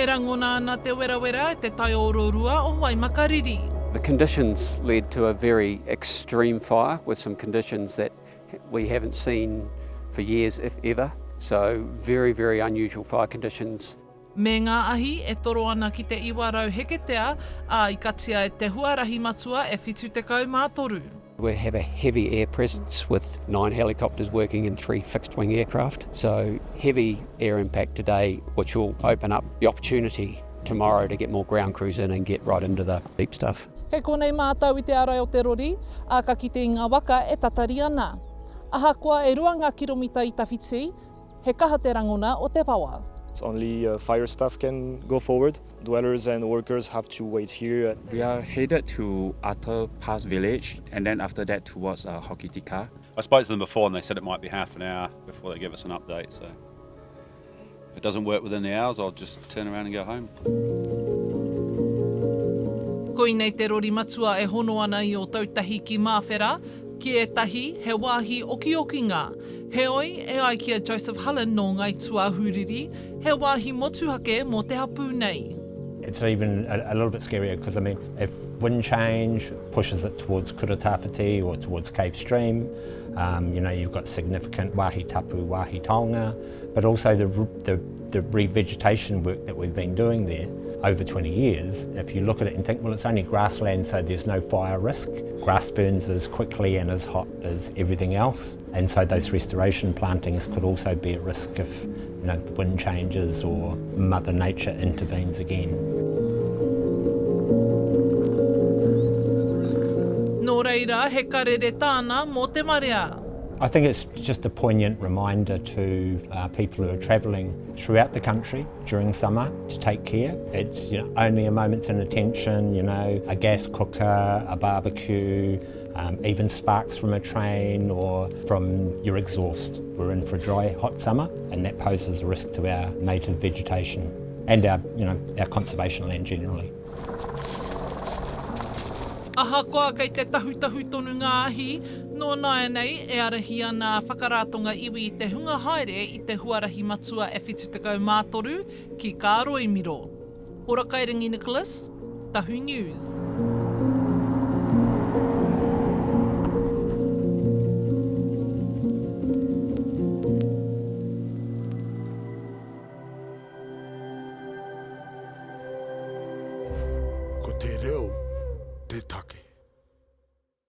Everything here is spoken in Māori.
E rangona ana te werawera e te tai ororua o Waimakariri. The conditions led to a very extreme fire with some conditions that we haven't seen for years, if ever. So very, very unusual fire conditions. Me ngā ahi e toro ana ki te iwarau heketea, a i katia e te huarahi matua e whitu te kaumātoru. We have a heavy air presence with 9 helicopters working in 3 fixed-wing aircraft. So heavy air impact today, which will open up the opportunity tomorrow to get more ground crews in and get right into the deep stuff. Kei konei mātau i te arai o te rori, a ka ki te ngā waka e tatari ana. Aha koa e 2 ngā kiromita i tawhiti, he kaha te rangona o te pawa. Only fire staff can go forward. Dwellers and workers have to wait here. We are headed to Ata Pass Village and then after that towards Hokitika. I spoke to them before and they said it might be half an hour before they give us an update. So if it doesn't work within the hours, I'll just turn around and go home. Koinei te rori matua e hono ana i o tautahi ki Māwhera, ki e tahi he wāhi oki-okinga. He oi e ai kia Joseph Hullen no Ngāi Tūāhuriri, he wāhi motuhake mō te hapu nei. It's even a little bit scarier because, I mean, if wind change pushes it towards Kura Tawhiti or towards Cave Stream, you know, you've got significant wāhi tapu, wāhi taonga, but also the revegetation work that we've been doing there over 20 years. If you look at it and think, well, it's only grassland, so there's no fire risk. Grass burns as quickly and as hot as everything else. And so those restoration plantings could also be at risk if, you know, the wind changes or Mother Nature intervenes again. Nō reira, he karere tāna mō te marea. I think it's just a poignant reminder to people who are travelling throughout the country during summer to take care. It's, you know, only a moment's inattention, you know, a gas cooker, a barbecue, even sparks from a train or from your exhaust. We're in for a dry, hot summer, and that poses a risk to our native vegetation and our, you know, our conservation land generally. Aha koa kei te tahu tonu ngā ahi, nō nae nei e arahi ana whakarātonga iwi i te hunga haere i te huarahi matua e whitu te kaumātoru ki Kāroimiro. Ora Kairingi Nicholas, Tahu News.